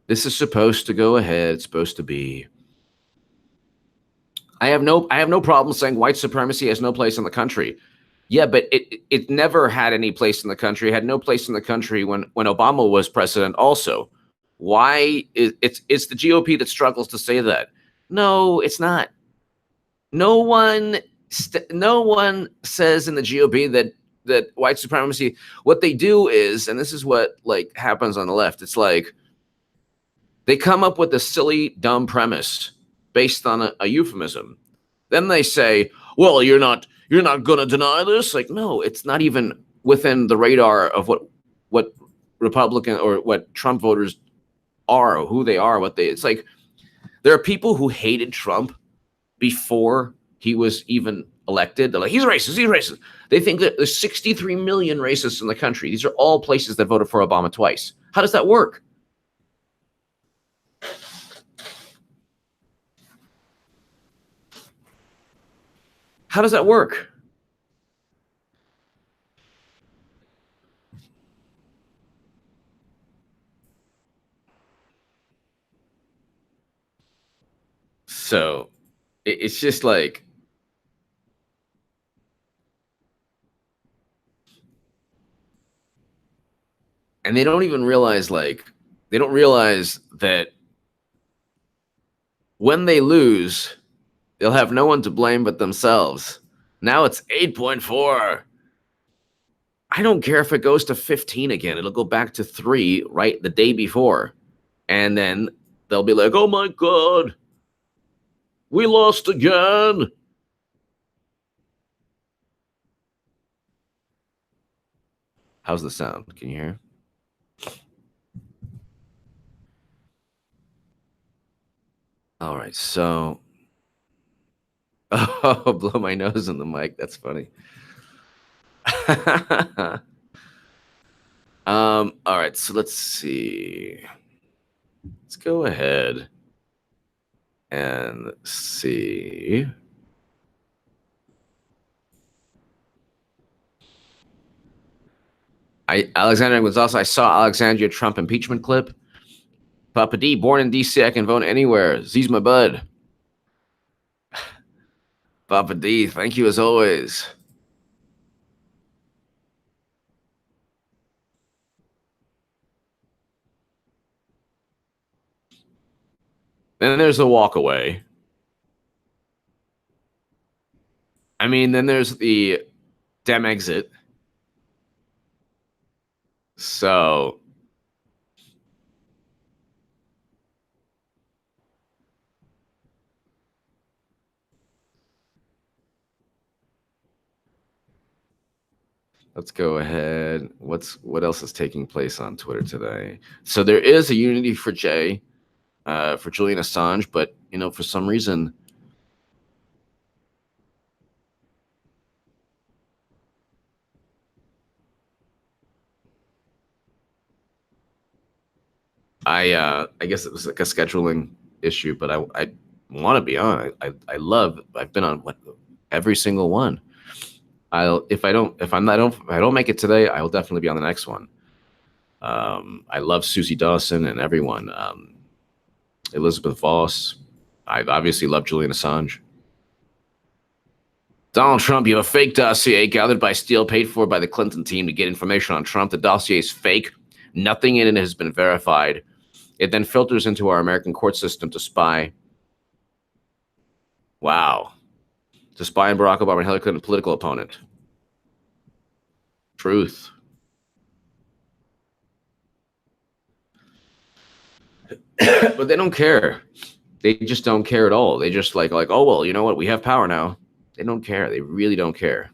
this is supposed to go ahead. It's supposed to be. I have no problem saying white supremacy has no place in the country. Yeah, but it never had any place in the country. It had no place in the country when Obama was president also. Why is it's the GOP that struggles to say that? No, it's not. No one no one says in the GOP that white supremacy. What they do is, and this is what like happens on the left, it's like they come up with a silly, dumb premise based on a euphemism. Then they say, "Well, you're not going to deny this." Like, no, it's not even within the radar of what Republican or what Trump voters are, or who they are, what they. It's like there are people who hated Trump before he was even elected. They're like, he's racist, he's racist. They think that there's 63 million racists in the country. These are all places that voted for Obama twice. How does that work? How does that work? So it's just like, and they don't even realize, like, they don't realize that when they lose, they'll have no one to blame but themselves. Now it's 8.4. I don't care if it goes to 15 again. It'll go back to 3 right the day before. And then they'll be like, oh my God, we lost again. How's the sound? Can you hear? All right, so oh, blow my nose in the mic. That's funny. All right, so let's see. Let's go ahead and see. Alexandria Gonzalez, I saw Alexandria Trump impeachment clip. Papa D, born in DC, I can vote anywhere. Z's my bud. Papa D, thank you as always. Then there's the walk away. I mean, then there's the Dem exit. So let's go ahead. What else is taking place on Twitter today? So there is a unity for Jay, for Julian Assange, but for some reason, I guess it was like a scheduling issue, but I want to be on. I've been on every single one. If I don't make it today, I will definitely be on the next one. I love Susie Dawson and everyone. Elizabeth Voss. I obviously love Julian Assange. Donald Trump, you have a fake dossier gathered by Steele, paid for by the Clinton team to get information on Trump. The dossier is fake. Nothing in it has been verified. It then filters into our American court system to spy. Wow. To spy on Barack Obama and Hillary Clinton, political opponent. Truth. But they don't care. They just don't care at all. They just like, oh, well, you know what? We have power now. They don't care. They really don't care.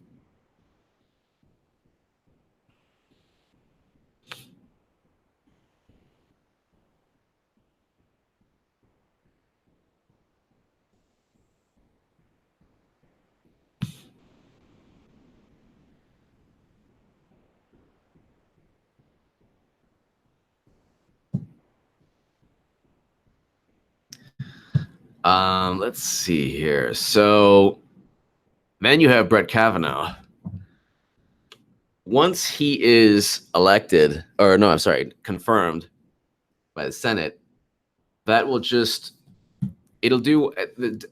Let's see here. So then you have Brett Kavanaugh. once he is elected, or no, I'm sorry, confirmed by the Senate, that will just, it'll do,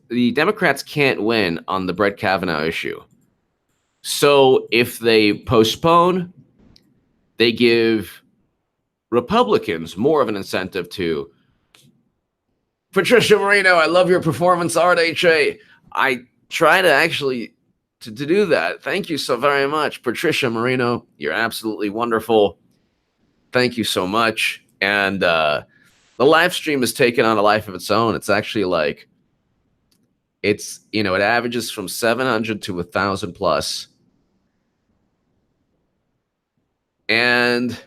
the Democrats can't win on the Brett Kavanaugh issue. So if they postpone, they give Republicans more of an incentive to, Patricia Moreno, I love your performance art, HA. I try to actually to do that. Thank you so very much, Patricia Moreno. You're absolutely wonderful. Thank you so much. And the live stream has taken on a life of its own. It's actually like, it's, it averages from 700 to 1,000 plus. And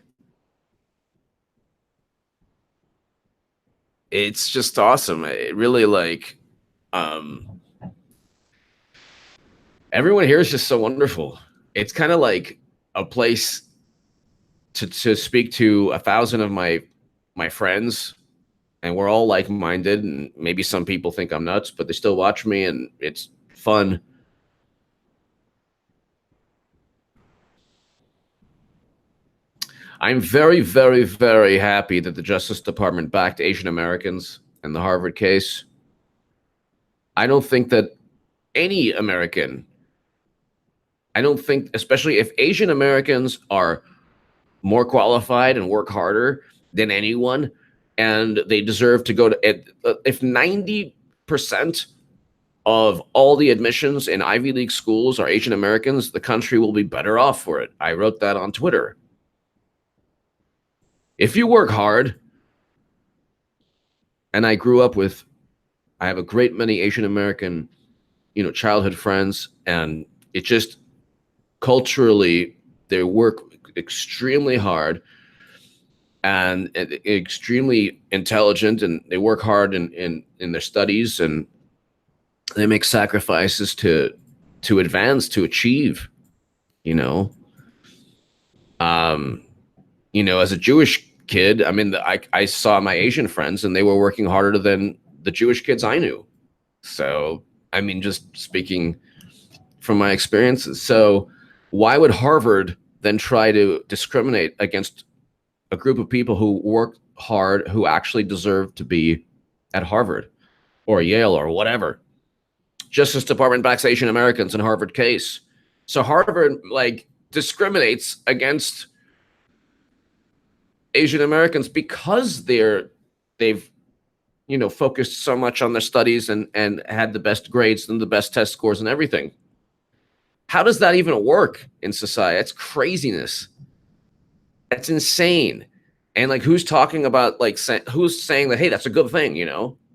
it's just awesome. It really everyone here is just so wonderful. It's kind of like a place to speak to 1,000 of my friends, and we're all like-minded, and maybe some people think I'm nuts, but they still watch me, and it's fun. I'm very, very, very happy that the Justice Department backed Asian Americans in the Harvard case. I don't think that any American, especially if Asian Americans are more qualified and work harder than anyone, and they deserve to go to, if 90% of all the admissions in Ivy League schools are Asian Americans, the country will be better off for it. I wrote that on Twitter. If you work hard, and I have a great many Asian American, childhood friends, and it just culturally, they work extremely hard and extremely intelligent, and they work hard in their studies, and they make sacrifices to advance, to achieve, as a Jewish kid, I saw my Asian friends, and they were working harder than the Jewish kids I knew. So, just speaking from my experiences. So why would Harvard then try to discriminate against a group of people who work hard, who actually deserve to be at Harvard or Yale or whatever? Justice Department backs Asian Americans in Harvard case. So Harvard discriminates against Asian Americans because they've focused so much on their studies and had the best grades and the best test scores and everything. How does that even work in society? That's craziness. That's insane. And who's talking about who's saying that, hey, that's a good thing,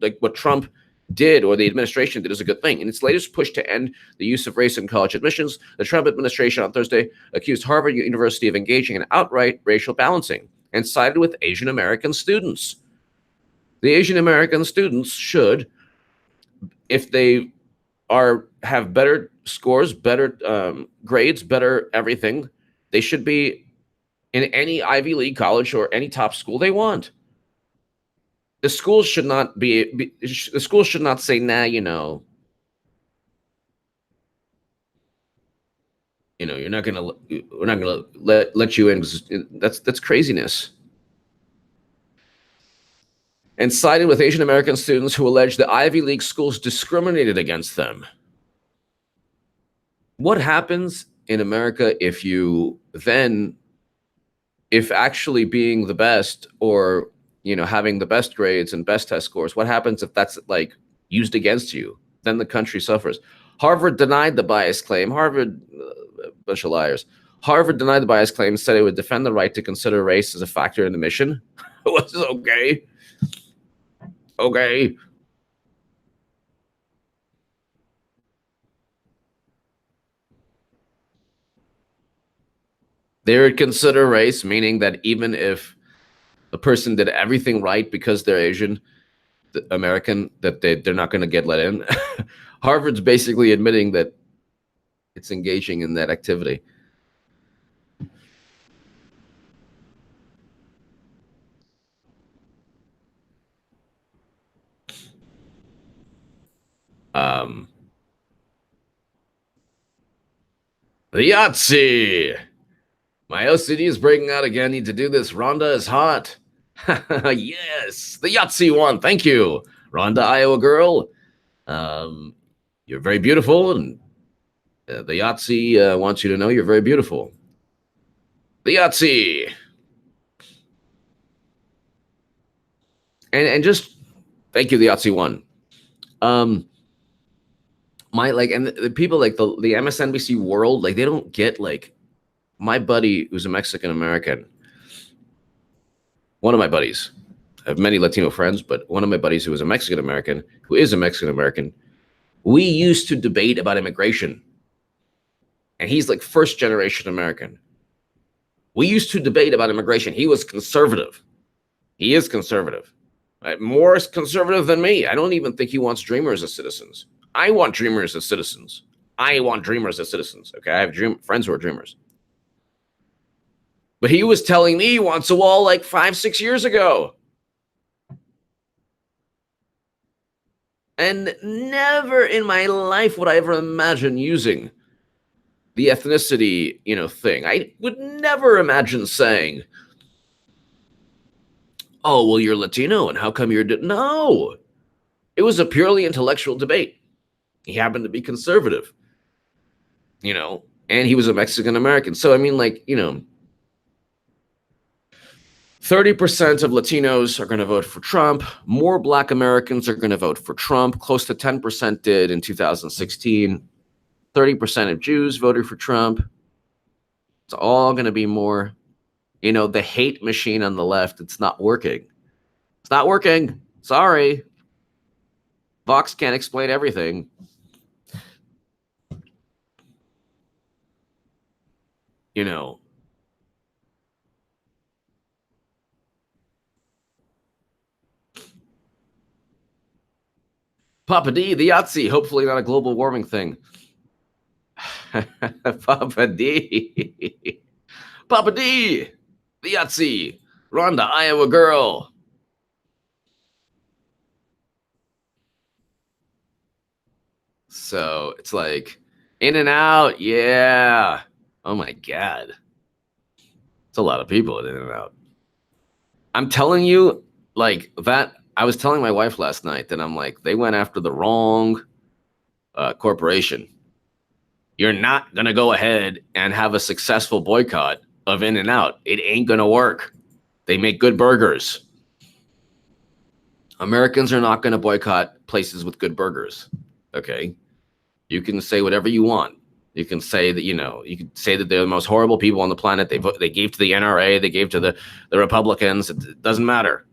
like what Trump did or the administration did is a good thing. In its latest push to end the use of race in college admissions, the Trump administration on Thursday accused Harvard University of engaging in outright racial balancing and sided with Asian American students. The Asian American students should, if they have better scores, better grades, better everything, they should be in any Ivy League college or any top school they want. The schools should not the schools should not say, nah, you're not we're not gonna let you in. That's craziness. And sided with Asian American students who allege the Ivy League schools discriminated against them. What happens in America if actually being the best, or having the best grades and best test scores, what happens if that's used against you? Then the country suffers. Harvard denied the bias claim. Harvard, bunch of liars. Harvard denied the bias claim and said it would defend the right to consider race as a factor in admission. Which is okay. Okay. They would consider race, meaning that even if a person did everything right because they're Asian American, that they're not going to get let in. Harvard's basically admitting that it's engaging in that activity. The Yahtzee. My OCD is breaking out again. Need to do this. Rhonda is hot. Yes, the Yahtzee one. Thank you, Rhonda, Iowa girl. You're very beautiful, and the Yahtzee wants you to know you're very beautiful. The Yahtzee. And just thank you, the Yahtzee one. My like, and the people like the MSNBC world, like they don't get like my buddy who's a Mexican American. One of my buddies, I have many Latino friends, but one of my buddies who is a Mexican American, we used to debate about immigration. And he's like first generation American. We used to debate about immigration. He was conservative. He is conservative. More conservative than me. I don't even think he wants dreamers as citizens. I want dreamers as citizens. Okay, I have friends who are dreamers. But he was telling me he wants a wall like 5-6 years ago. And never in my life would I ever imagine using the ethnicity, thing. I would never imagine saying, oh, well, you're Latino, and how come you're... No. It was a purely intellectual debate. He happened to be conservative, and he was a Mexican American. So, I mean, like, 30% of Latinos are going to vote for Trump. More Black Americans are going to vote for Trump. Close to 10% did in 2016. 30% of Jews voted for Trump. It's all going to be more. The hate machine on the left, it's not working. It's not working. Sorry. Vox can't explain everything. Papa D, the Yahtzee, hopefully not a global warming thing. Papa D. Papa D, the Yahtzee, Rhonda, Iowa girl. So it's like in and out. Yeah. Oh my God. It's a lot of people at in and out. I'm telling you, like that. I was telling my wife last night that I'm like, they went after the wrong corporation. You're not going to go ahead and have a successful boycott of In-N-Out. It ain't going to work. They make good burgers. Americans are not going to boycott places with good burgers. Okay. You can say whatever you want. You can say that, you can say that they're the most horrible people on the planet. They gave to the NRA. They gave to the Republicans. It doesn't matter.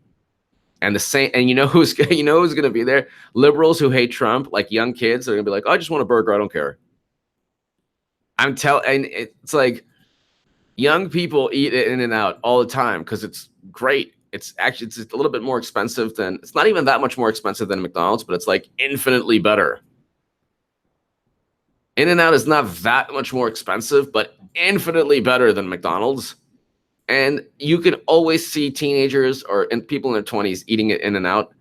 And the same, and who's going to be there? Liberals who hate Trump, like young kids, are going to be like, oh, I just want a burger. I don't care. And it's like young people eat In-N-Out all the time because it's great. It's a little bit more expensive it's not even that much more expensive than McDonald's, but it's like infinitely better. In-N-Out is not that much more expensive, but infinitely better than McDonald's. And you can always see teenagers and people in their 20s eating it In-N-Out.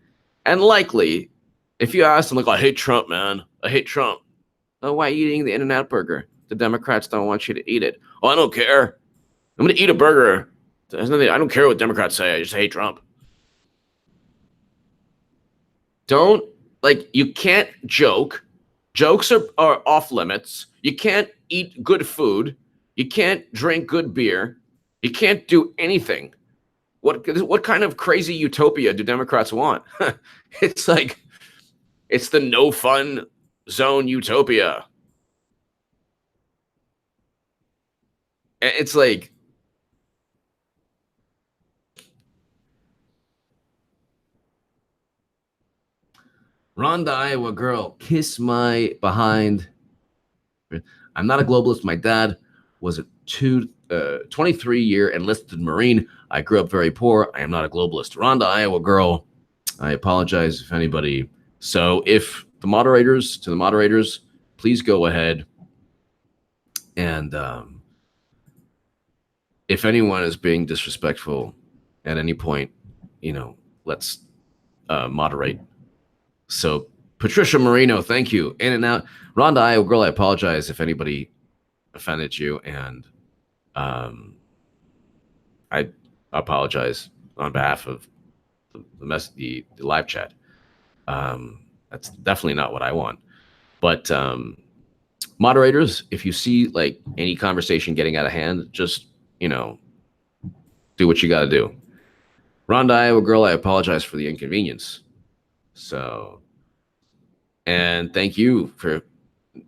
And likely, if you ask them, like, I hate Trump, man. I hate Trump. Oh, why are you eating the In-N-Out burger? The Democrats don't want you to eat it. Oh, I don't care. I'm going to eat a burger. There's nothing. I don't care what Democrats say. I just hate Trump. You can't joke. Jokes are off limits. You can't eat good food. You can't drink good beer. You can't do anything. What kind of crazy utopia do Democrats want? It's like, it's the no fun zone utopia. It's like, Rhonda, Iowa girl, kiss my behind. I'm not a globalist. My dad was a 23-year enlisted Marine. I grew up very poor. I am not a globalist. Rhonda, Iowa girl, I apologize if anybody. So if the moderators, please go ahead. And if anyone is being disrespectful at any point, let's moderate. So Patricia Marino, thank you. In-N-Out. Rhonda, Iowa girl, I apologize if anybody offended you. And I apologize on behalf of the live chat. That's definitely not what I want. But moderators, if you see like any conversation getting out of hand, just, you know, do what you got to do. Rhonda, Iowa girl, I apologize for the inconvenience. So, and thank you for,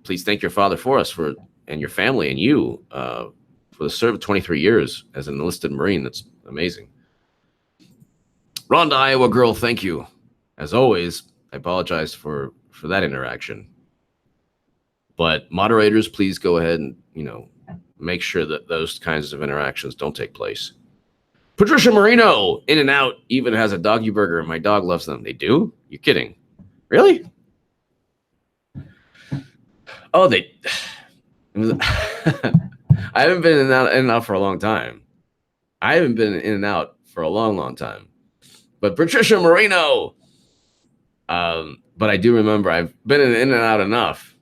please thank your father for us, for, and your family and you for the service of 23 years as an enlisted Marine. That's amazing. Rhonda, Iowa girl, thank you. As always, I apologize for that interaction. But moderators, please go ahead and, you know, make sure that those kinds of interactions don't take place. Patricia Marino, In-N-Out even has a doggy burger, and my dog loves them. They do? You're kidding. Really? Oh, they... I haven't been In-N-Out for a long time. I haven't been In-N-Out for a long, long time. But Patricia Marino... but I do remember I've been in In-N-Out enough.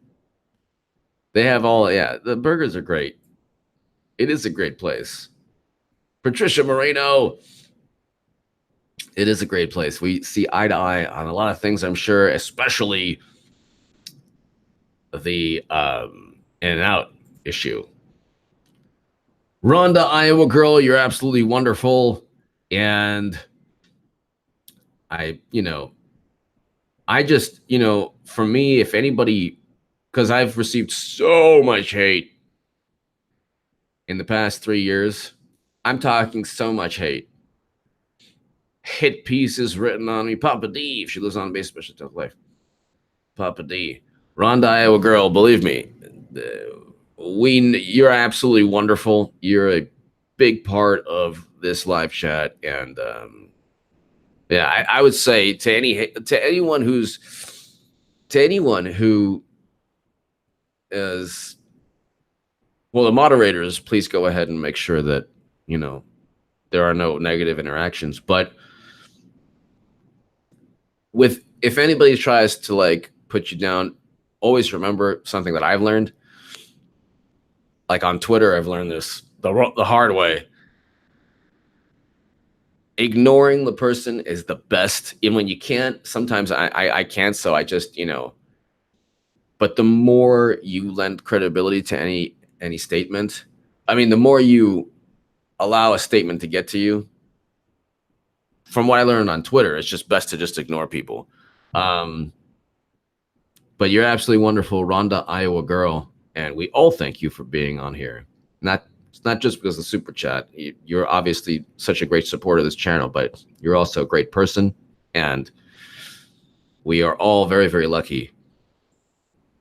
They have all, yeah, the burgers are great. It is a great place. Patricia Moreno, it is a great place. We see eye to eye on a lot of things, I'm sure, especially the In-N-Out issue. Rhonda, Iowa girl, you're absolutely wonderful. And I just, you know, for me, if anybody, because I've received so much hate in the past 3 years. I'm talking so much hate. Hit pieces written on me. Papa D, if she lives on base, especially tough life. Papa D. Rhonda, Iowa girl, believe me, you're absolutely wonderful. You're a big part of this live chat. And yeah, I would say to anyone who is, well, the moderators, please go ahead and make sure that, you know, there are no negative interactions. But if anybody tries to like put you down, always remember something that I've learned. Like on Twitter, I've learned this the hard way. Ignoring the person is the best. Even when you can't, sometimes I can't, so I just, you know. But the more you lend credibility to any statement, I mean, the more you allow a statement to get to you. From what I learned on Twitter, it's just best to just ignore people. But you're absolutely wonderful, Rhonda, Iowa girl, and we all thank you for being on here. It's not just because of the super chat. You're obviously such a great supporter of this channel, but you're also a great person, and we are all very, very lucky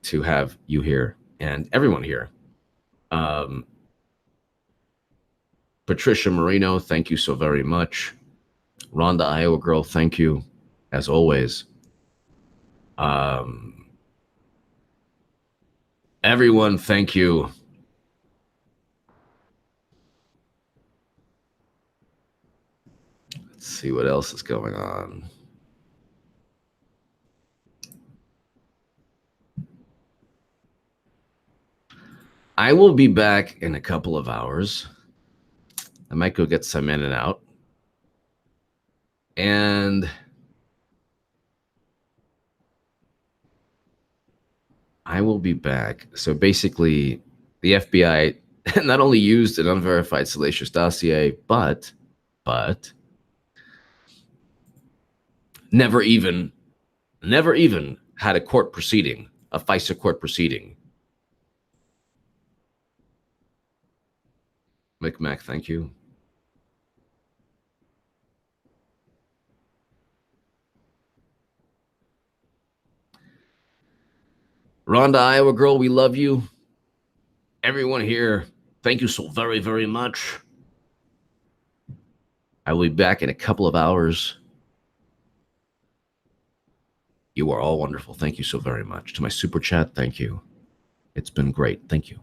to have you here and everyone here. Patricia Marino, thank you so very much. Rhonda, Iowa girl, thank you as always. Everyone, thank you. Let's see what else is going on. I will be back in a couple of hours. I might go get some In-N-Out. And I will be back. So basically, the FBI not only used an unverified salacious dossier, but never even had a court proceeding, a FISA court proceeding. McMac, thank you. Rhonda, Iowa girl, we love you. Everyone here, thank you so very, very much. I will be back in a couple of hours. You are all wonderful. Thank you so very much. To my super chat, thank you. It's been great. Thank you.